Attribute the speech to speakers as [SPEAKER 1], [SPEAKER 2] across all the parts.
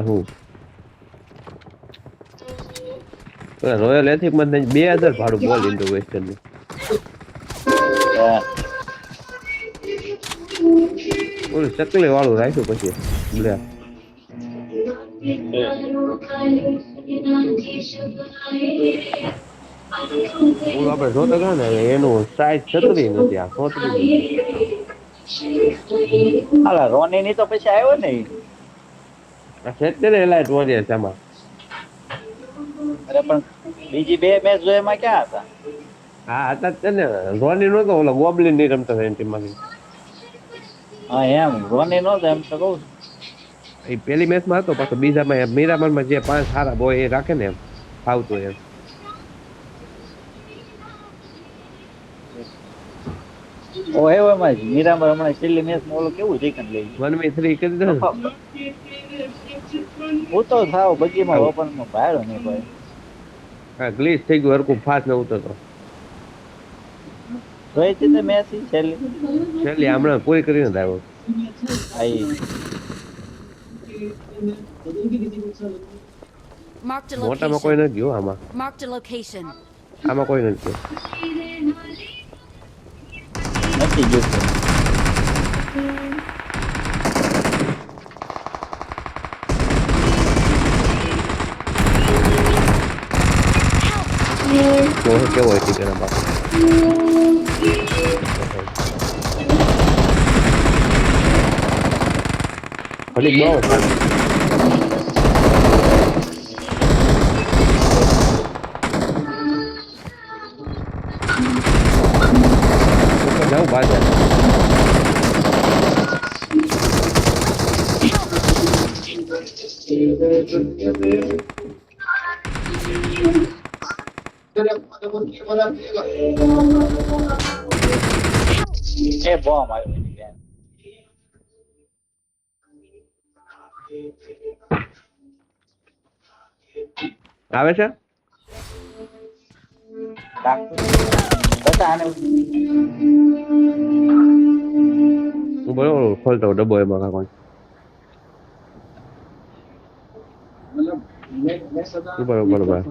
[SPEAKER 1] હું royal ethic માં 2000 ભાડું બોલ ઇન્ડો વેસ્ટર્ન નું ઓલું ચકલી વાળું રાખ્યું પછી લે ઓલું આપણે જોતા હતા ને એનું સાઈઝ 36 નથી આ 34 નું
[SPEAKER 2] હાલા રોની ની તો પછી આવ્યો ને
[SPEAKER 1] આ 70 એલાઇટ વોરિયર છે આમાં
[SPEAKER 2] અરે પણ બીજી બે મેચ જો એમાં ક્યાં હતા
[SPEAKER 1] હા હતા જ ને રોની નતો ઓલો ગોબલિન ની રમતા હતા એની ટીમમાંથી
[SPEAKER 2] હા એમ રોની નો એમ તો કહું
[SPEAKER 1] એ પેલી મેચમાં હતો પાછો બીજામાં મીરામણમાં જે 5 સારા બોય એ રાખે ને એમ ફાવતું એમ
[SPEAKER 2] ઓ એમાં મીરામાં હમણાં છેલ્લી મેચ માં ઓલો કેવું ચિકન લઈ
[SPEAKER 1] 1v3 કરી દે ને
[SPEAKER 2] હું તો થાવ બગીમાં ઓપનમાં ભાડ્યો નહીં ભાઈ
[SPEAKER 1] હા ગ્લિચ થઈ ગયું હરકું ફાસ્ટ ન ઉતરતો
[SPEAKER 2] જોઈ હતી તે મેચ છેલ્લી
[SPEAKER 1] હમણાં પૂરી કરીને જ આવ્યો
[SPEAKER 2] આઈ
[SPEAKER 3] Marked a
[SPEAKER 1] મોટામાં કોઈ
[SPEAKER 3] location.
[SPEAKER 1] નથી ગયો આમાં
[SPEAKER 3] Marked a location.
[SPEAKER 1] આમાં કોઈ નથી ગયો
[SPEAKER 2] નથી ગયું
[SPEAKER 1] કેવો હોય ટીકર બાપ ઘડીક બહુ જાઉં બાજાર
[SPEAKER 2] એ બોમ્બ આવ્યો એની બેન
[SPEAKER 1] આવે છે
[SPEAKER 2] બતા આને
[SPEAKER 1] હું બરોબર ખોલતો ડબ્બો એમાં કાંઈ બરોબર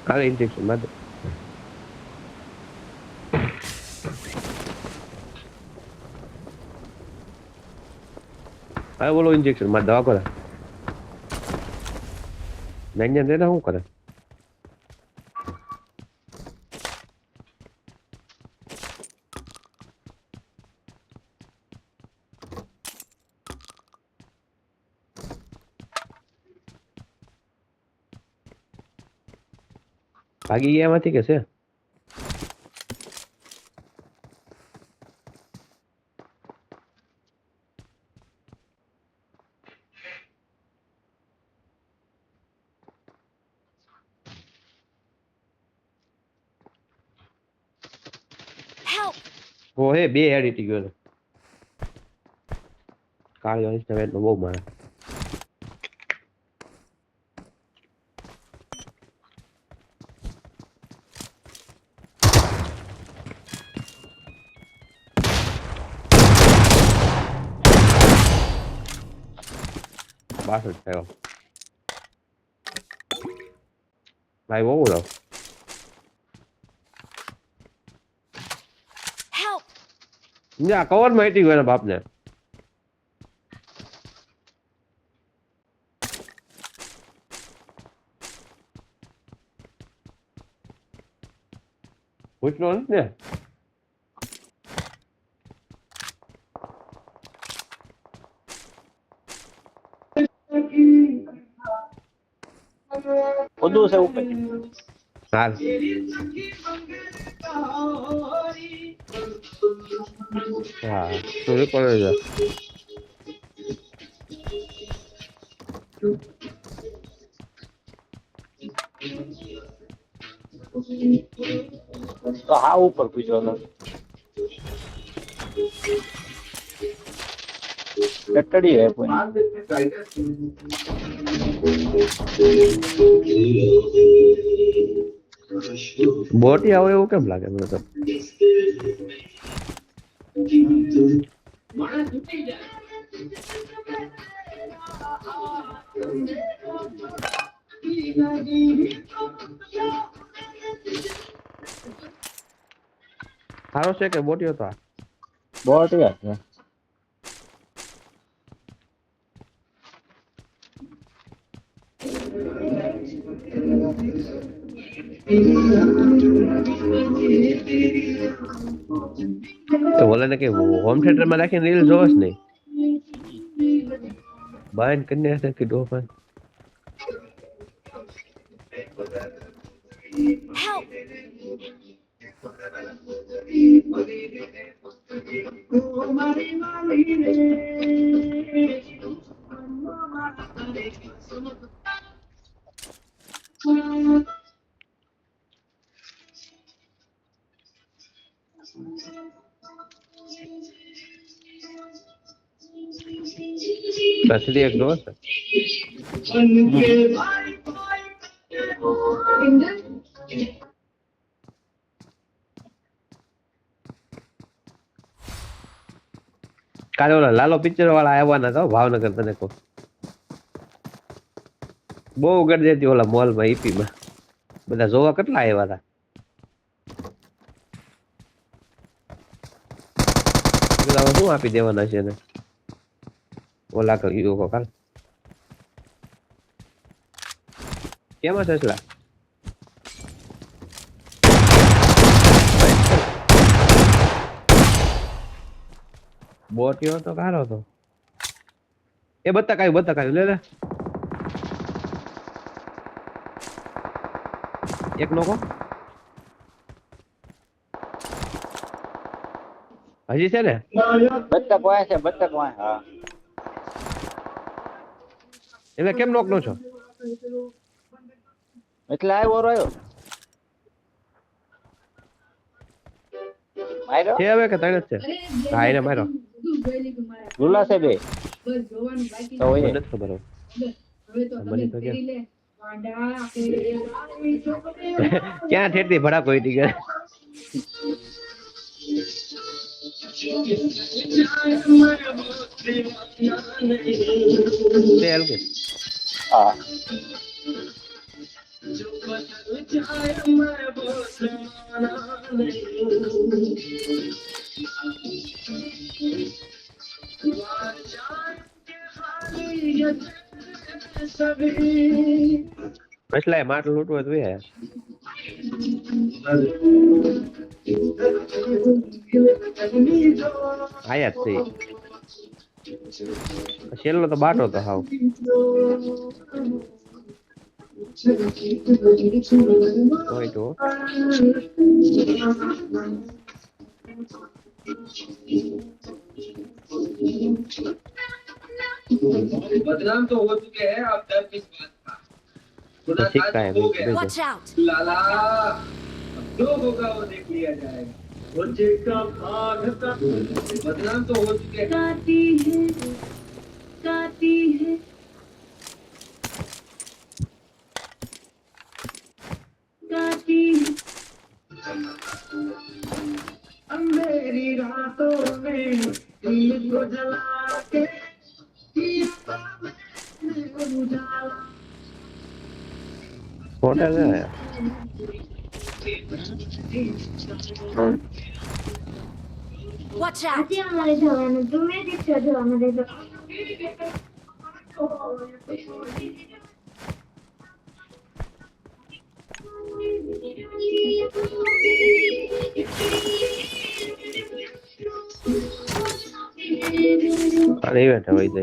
[SPEAKER 1] કાલે ઇન્જેક્શન માં હા બોલો ઇન્જેક્શન માં દવા કરે નહીં દે શું કરે ભાગી ગયા એમાંથી કે છે
[SPEAKER 3] Help!
[SPEAKER 1] ઓ હે બે એડિટી ગયો કાળી ઇન્સ્ટામેન્ટ નો બહુ મારે બાસઠ થયો ભાઈ બહુ રહો
[SPEAKER 3] Help!
[SPEAKER 1] જા કવર માં હેટી ગયો એના બાપને પૂછલો નથી ને
[SPEAKER 2] બધું છે ઉપર
[SPEAKER 1] હાલ હા તો એ કરે છે
[SPEAKER 2] તો હા ઉપર પૂછ્યો હતો ટટ્ટડી હે કોઈ
[SPEAKER 1] બોટી આવે એવું કેમ લાગે મને તો? સારો છે કે બોટી હતો આ?
[SPEAKER 2] બોટિયા છે
[SPEAKER 1] તો બોલે કે હોમ થિયેટર માં રાખીને રીલ જોશ નહીં બાયન કરીને હશે કે ડોફા
[SPEAKER 3] Help!
[SPEAKER 1] પાછળી એક ડોસ કાલે ઓલા લાલો પિક્ચર વાળા આવવાના હતા ભાવનગર તને કહું બહુ ગરદી હતી ઓલા મોલમાં ઈપીમાં બધા જોવા કેટલા આવ્યા હતા પેલા શું આપી દેવાના છે ને ઓલા યુવકો કાલ કેમાં સસલા બોટિયો તો કારો હતો એ બત્તકાયું લે એક નોકો હજી છે ને
[SPEAKER 2] બત્તક વાય છે બત્તક વાય હા
[SPEAKER 1] એટલે કેમ નોક નો છો
[SPEAKER 2] એટલે આવ્યો રહ્યો માર્યો
[SPEAKER 1] છે હવે કે તને જ છે હા એને મારો
[SPEAKER 2] લુલા છે બે તો
[SPEAKER 1] મને
[SPEAKER 2] હોય
[SPEAKER 1] નથી ખબર મને તો ક્યાં ઠેઠથી ભડા કોઈ ટી ગયા કે
[SPEAKER 2] હા
[SPEAKER 1] મસલાય માટલું લૂંટવું તો યાર આયા જ છે છેલ્લો તો બાટો તો હાવ હોય તો
[SPEAKER 4] बदनाम तो हो चुके हैं अब डर किस बात का खुदा
[SPEAKER 1] ठीक
[SPEAKER 4] खास
[SPEAKER 1] है
[SPEAKER 4] हो गया
[SPEAKER 3] Watch out!
[SPEAKER 4] लाला अब जो होगा वो देख लिया जाएगा वो का भागता बदनाम तो हो चुके हैं
[SPEAKER 5] गाती है गाती है
[SPEAKER 4] अंधेरी रातों में दिल को जला के उजाला
[SPEAKER 1] ફોટા છે
[SPEAKER 3] Watch out!
[SPEAKER 5] આજે અમારે જવાનું તું મેજિક શો જોવા માટે
[SPEAKER 1] અને બેઠા હોય તો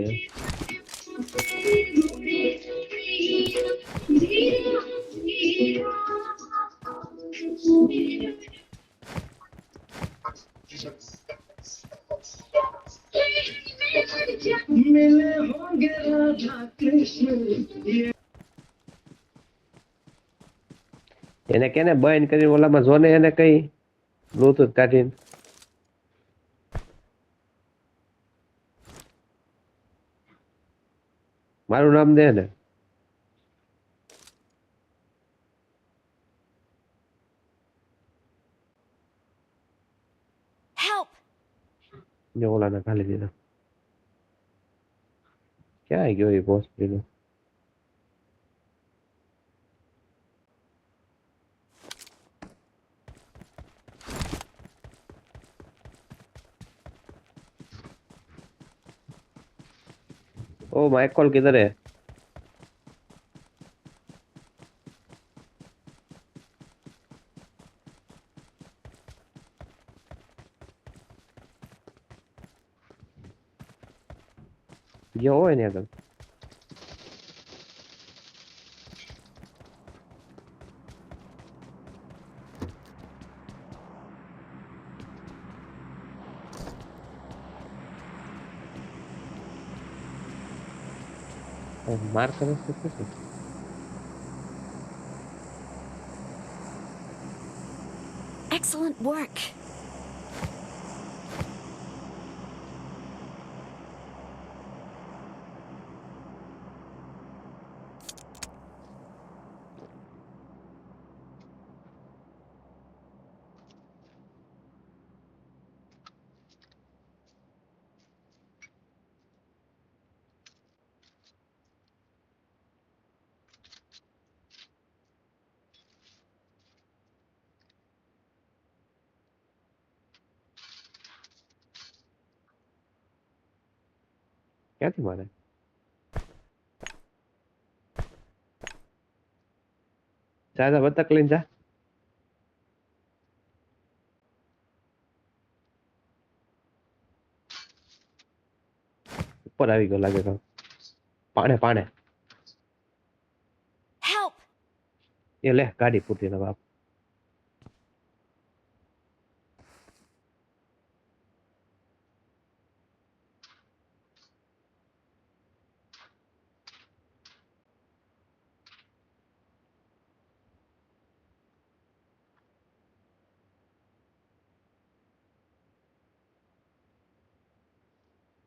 [SPEAKER 4] मिले होंगे राधा कृष्ण
[SPEAKER 1] એને કેને બંધ કરીને ઓલામાં જોને એને કઈ બ્લૂટૂથ કાઢીને મારું નામ દે ને.
[SPEAKER 3] Help!
[SPEAKER 1] જો ઓલાને ખાલી દીધા. ક્યાં ગયો એ બોસ પેલો? ओ माइकल किधर है? ये हो है नहीं अगर मार कर सकते हैं.
[SPEAKER 3] Excellent work.
[SPEAKER 1] क्या थी मारे? जा बत्तख लेने जा. ऊपर આવી ગયો લાગે તો. પાણે પાણે.
[SPEAKER 3] Help!
[SPEAKER 1] એ લે ગાડી ફૂટી ના બાપ.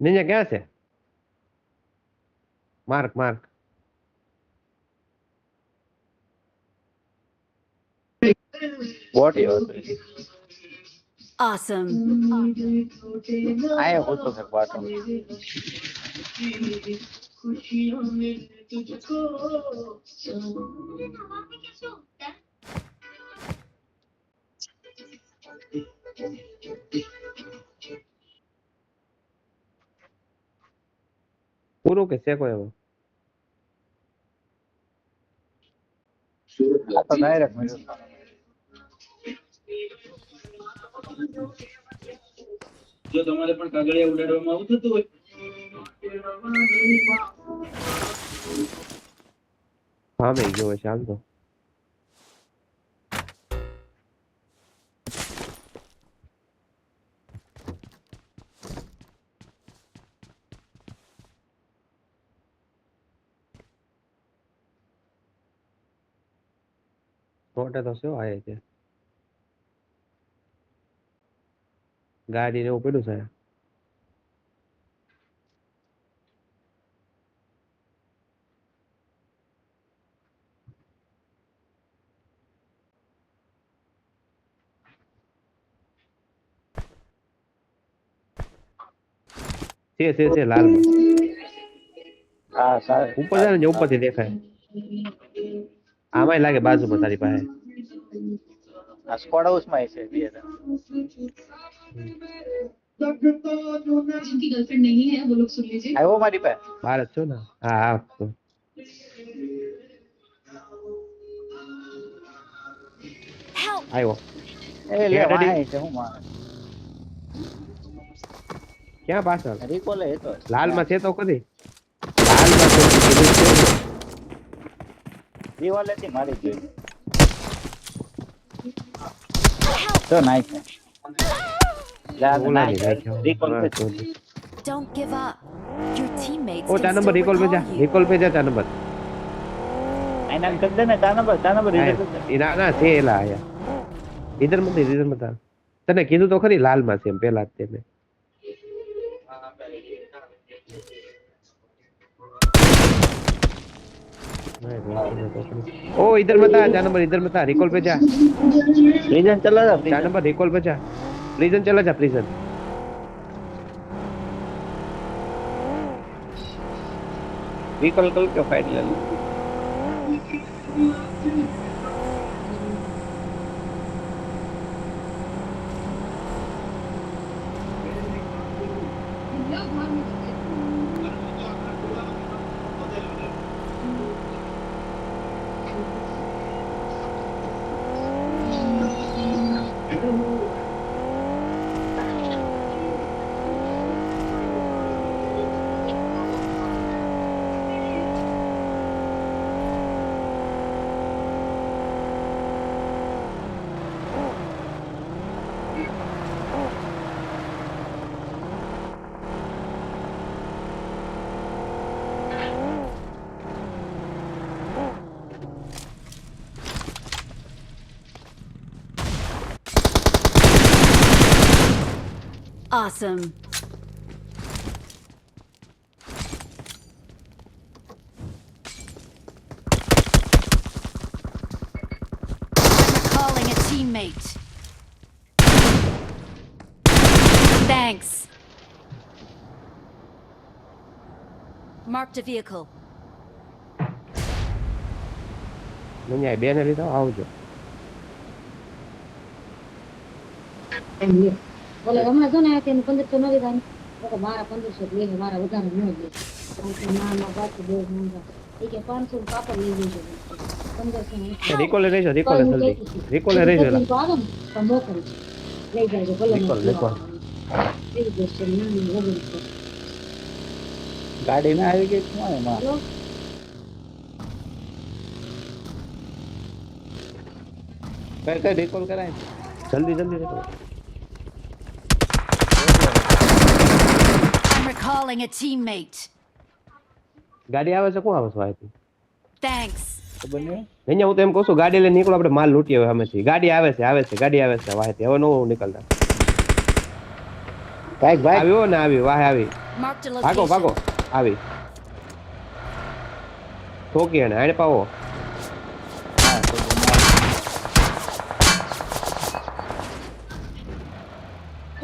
[SPEAKER 1] निंजा क्या से? Mark mark.
[SPEAKER 2] What you?
[SPEAKER 3] Awesome.
[SPEAKER 2] I होतो है बात.
[SPEAKER 4] खुशियों में तुझको
[SPEAKER 1] પૂરું કે છે કોઈ હવે?
[SPEAKER 2] આ તો ડાયરેક્ટ મળ્યો.
[SPEAKER 4] જો તમારે પણ કાગળિયા ઉડાડવામાં આવતું હતું હોય
[SPEAKER 1] હા મેં ગયો છે આમ તો. મોટે તો શું આવે છે ગાડી ને એવું પડ્યું છે. છે લાલ
[SPEAKER 2] હા સાહેબ.
[SPEAKER 1] ઉપર જાય ને ઉપરથી દેખાય. આમાંય લાગે બાજુમાં તારી પાસે.
[SPEAKER 2] આ સ્કોડ હાઉસમાં છે બે જણ.
[SPEAKER 5] जिनकी गर्लफ्रेंड नहीं है वो लोग सुन लीजिए
[SPEAKER 2] આવ્યો મારી પાસે.
[SPEAKER 1] બહાર જ છો ને? હા હા તો.
[SPEAKER 3] Help!
[SPEAKER 1] આવ્યો.
[SPEAKER 2] એ લે
[SPEAKER 1] Yeah, daddy.
[SPEAKER 2] વાય છે હું મારે.
[SPEAKER 1] ક્યાં પાછળ?
[SPEAKER 2] રિકોલે હતો.
[SPEAKER 1] લાલમાં છે તો કદી લાલમાં છે તો કીધું છે ને.
[SPEAKER 2] દિવાલેથી મારી જોઈ.
[SPEAKER 3] Help!
[SPEAKER 2] તો નાઈસ. લા
[SPEAKER 1] ઓલા
[SPEAKER 2] નાઈસ.
[SPEAKER 1] ની નાખ્યો.
[SPEAKER 2] રિકોલ
[SPEAKER 1] હા,
[SPEAKER 2] પે.
[SPEAKER 1] તો.
[SPEAKER 3] Don't give up. Your teammates
[SPEAKER 1] ઓ
[SPEAKER 3] can
[SPEAKER 1] 4 નંબર
[SPEAKER 3] still
[SPEAKER 1] રિકોલ पे जा.
[SPEAKER 3] recall you.
[SPEAKER 1] રિકોલ पे जा 4 નંબર.
[SPEAKER 2] આઈના કર દે ને ચા નંબર
[SPEAKER 1] હા,
[SPEAKER 2] રિઝલ્ટ.
[SPEAKER 1] એ ના છે એલા આયા. ઇધર મત તને કીધું તો ખરી લાલમાં છે એમ પેલા જ તેને. ओ इधर मत आ, 4 नंबर इधर मत आ, रिकॉल पे जा।
[SPEAKER 2] प्रिजन चला जा
[SPEAKER 1] 4 नंबर रिकॉल पे जा, प्रिजन चला जा, प्रिजन।
[SPEAKER 2] व्हीकल कल के फाइट ले लो
[SPEAKER 5] दिव्या भाग में जाते
[SPEAKER 3] Awesome. I'm recalling a teammate. Thanks. Marked a vehicle.
[SPEAKER 1] નહીં બે ને લીધો આવજો.
[SPEAKER 6] બોલે હમણાં જો ને કે 1500 નવી દાન તો મારા 1500 લે મારા વધારે ન લે ના ના વાત દે મંગા એ કે 500 પાપડ લઈ લેજો 1500
[SPEAKER 1] रिकॉल ले जा, रिकॉल जल्दी, रिकॉल ले जा।
[SPEAKER 6] તો આવે ને તો મોકલ લઈ જાજો ભલે
[SPEAKER 1] रिकॉल
[SPEAKER 6] એ દેશે નાની વગર
[SPEAKER 2] ગાડી ના આવી ગઈ શું એમાં કઈ રિકોલ કરાય
[SPEAKER 1] जल्दी जल्दी recall.
[SPEAKER 3] I'm recalling a teammate.
[SPEAKER 1] ગાડી આવે છે, કોણ આવે છે અહીંથી?
[SPEAKER 3] Thanks.
[SPEAKER 2] ખબર નહીં
[SPEAKER 1] અહીંયા હું તો એમ કહું છું ગાડી લઈને નીકળો, આપણે માલ લૂંટીએ હવે સામેથી. ગાડી આવે છે, ગાડી આવે છે વાહેથી. હવે નો નીકળતા.
[SPEAKER 2] ભાઈ
[SPEAKER 1] આવ્યો ને આવી, વાહે આવી.
[SPEAKER 3] Marked a
[SPEAKER 1] ભાગો
[SPEAKER 3] location.
[SPEAKER 1] ભાગો, આવી. ઠોકી એને, આને પાવો.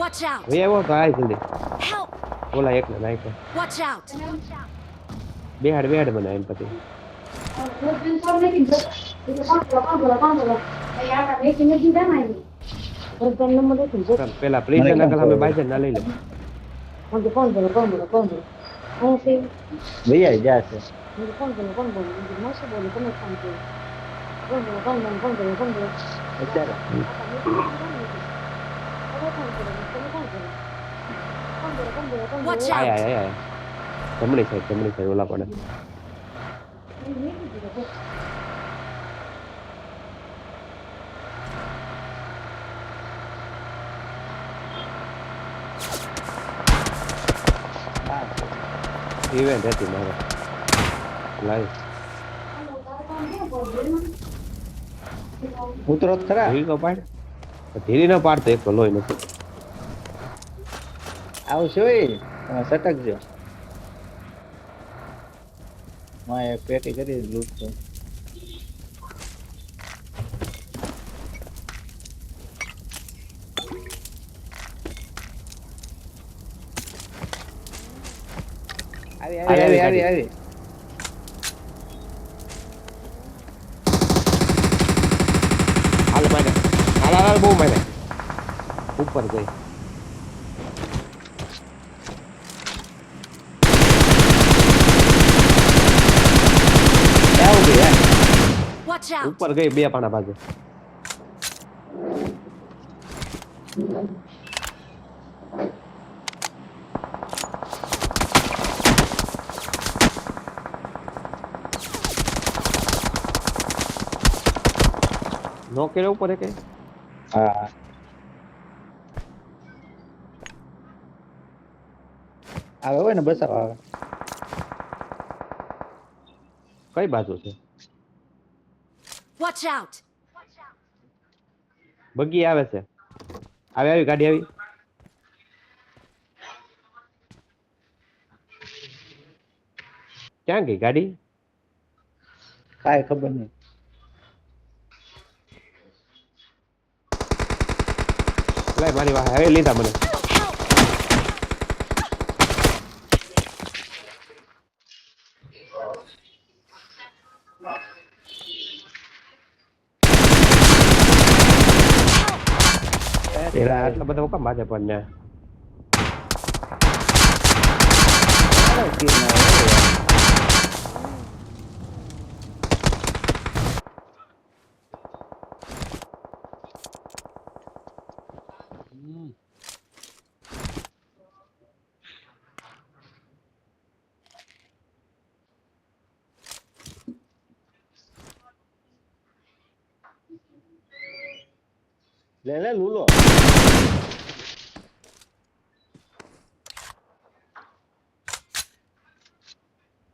[SPEAKER 3] Watch out.
[SPEAKER 1] હવે આવ્યો તો આય જલ્દી.
[SPEAKER 3] Help.
[SPEAKER 1] બોલા એક ને નાખો.
[SPEAKER 3] Watch out.
[SPEAKER 1] બેહાડ બનાય એને પછી. પેલા પ્લીઝ નકલ અમે બાઈજે ના લઈ લે.
[SPEAKER 2] ભૈયા જ્યાં છે અત્યારે
[SPEAKER 3] Watch
[SPEAKER 1] આય
[SPEAKER 3] out.
[SPEAKER 1] આય આય. જમણી સાઈડ ઓલા પડે. ઇવેન્ટ હતી મારે લાઈવ.
[SPEAKER 2] ઉતરો જ ખરા
[SPEAKER 1] ધીરી નો પાડ, ધીરી નો પાડતો એક લોહી નથી.
[SPEAKER 2] આવશે હોય તમે સટકજો માં એક પેટી કરી લૂટ તો આવી
[SPEAKER 1] હાલ મારે, હાલ બહુ મારે ઉપર ગઈ.
[SPEAKER 3] Watch out.
[SPEAKER 1] ઉપર ગઈ બે પાણા બાજુ. નો કેરે ઉપર કે
[SPEAKER 2] હા આવે હોય ને બસાવ આવે
[SPEAKER 1] કઈ બાજુ છે?
[SPEAKER 3] Watch out.
[SPEAKER 1] બગી આવે છે, આવી ગાડી આવી. ક્યાં ગઈ ગાડી?
[SPEAKER 2] કાંઈ ખબર નહીં.
[SPEAKER 1] લાય મારી વાહ હવે લીધા મને. એલા આટલા બધા હુકમ માથે પણ ને
[SPEAKER 2] લે લૂલો.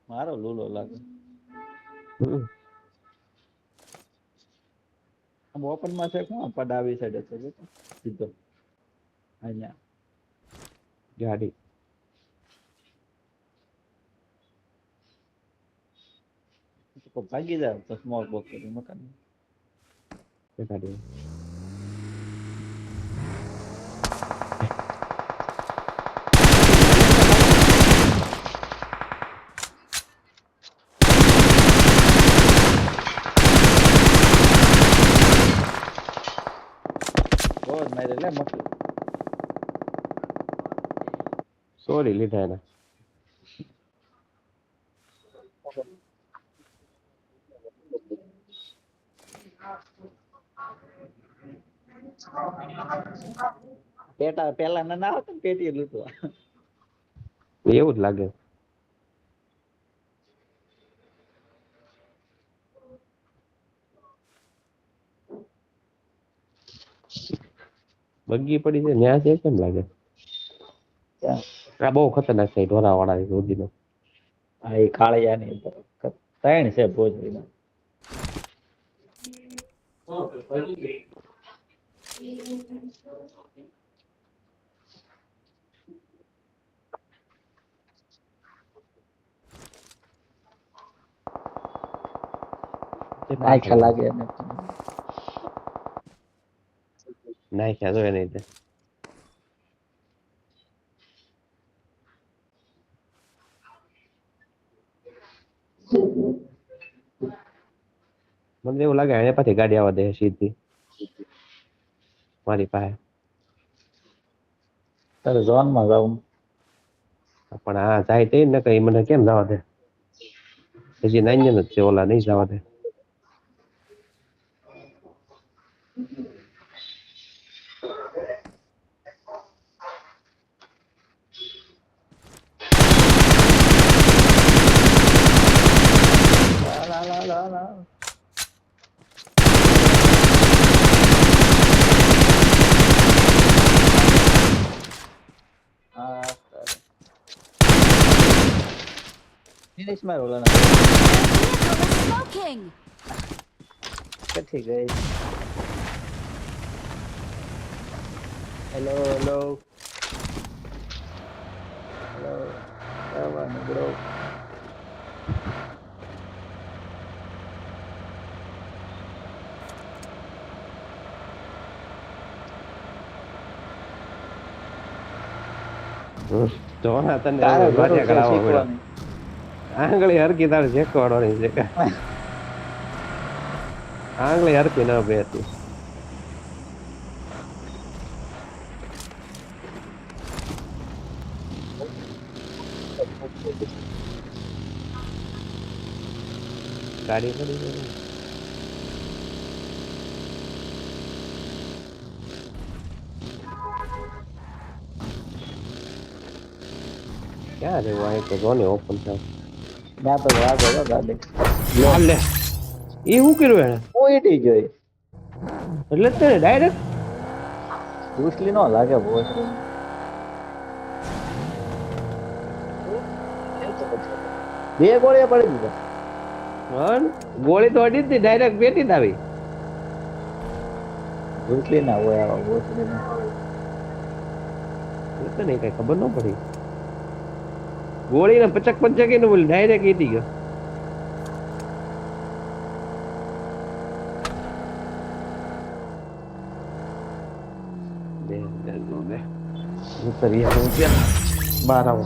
[SPEAKER 2] મારો લૂલો લાગે. આમ ઓપન માં છે કોણ પડ આવી સાઈડ છે સીધો અહીંયા
[SPEAKER 1] ગાડી
[SPEAKER 2] તો ભાગી જાય તો સ્મોલ બોક્સ કરી મકાન.
[SPEAKER 1] ગાડી
[SPEAKER 2] રોજ મારે લે મકલું.
[SPEAKER 1] સોરી લીધા એના.
[SPEAKER 2] પેટા પેલા ના આવતો ને પેટી લૂંટવા.
[SPEAKER 1] એવું જ લાગે. બગી પડી છે ન્યા છે કેમ લાગે? આ બહુ ખતરનાક છે ઢોરા વાળા રોજીનો.
[SPEAKER 2] હા એ કાળિયા ની ત્રણ છે ભોજરીમાં. આખા લાગે એને.
[SPEAKER 1] નાખ્યા તો એને રીતે. મને એવું લાગે એને પાછી ગાડી આવવા દે સીધી મારી પાસે.
[SPEAKER 2] તારે ઝોન માં જાવું.
[SPEAKER 1] પણ હા જાય તે ને કઈ મને કેમ જવા દે? હજી નાની જ છે ઓલા નહીં જવા દે.
[SPEAKER 2] ફિનિશ માર ઓલા
[SPEAKER 3] Vehicle is smoking.
[SPEAKER 2] કથી ગઈ. હેલો હેલો હેલો આવવાનું બ્રો.
[SPEAKER 1] તો તને
[SPEAKER 2] તારે
[SPEAKER 1] વાજા કરાવવા પડે.
[SPEAKER 2] શીખવાની.
[SPEAKER 1] આંગળી હરકી તારે શીખવાડવાની છે. આંગળી હરકી ન બેતી. ગાડી પડી ગઈ. ક્યાં રહેવું અહીં તો જોને ઓપન થાય.
[SPEAKER 2] ત્યાં તો વાગો હો ગાડી.
[SPEAKER 1] લે એ શું કર્યું એને?
[SPEAKER 2] ઉઈડી જોઈ.
[SPEAKER 1] એટલે જ તેને ડાયરેક્ટ
[SPEAKER 2] ઘૂસલી નો લાગે બોસ. બે ગોળીઓ પડી દીધા.
[SPEAKER 1] ગોળી તો અડી જ ડાયરેક્ટ પેટી જ આવી.
[SPEAKER 2] ઘૂસલી ના હોય આવા ઘૂસલી ના.
[SPEAKER 1] એટલે નહીં કઈ ખબર ન પડી. ગોળી ને પચક પચક એને બોલી ડાયરેક્ટ એટી ગયો. ઉતરી આવું ત્યાં બહાર આવો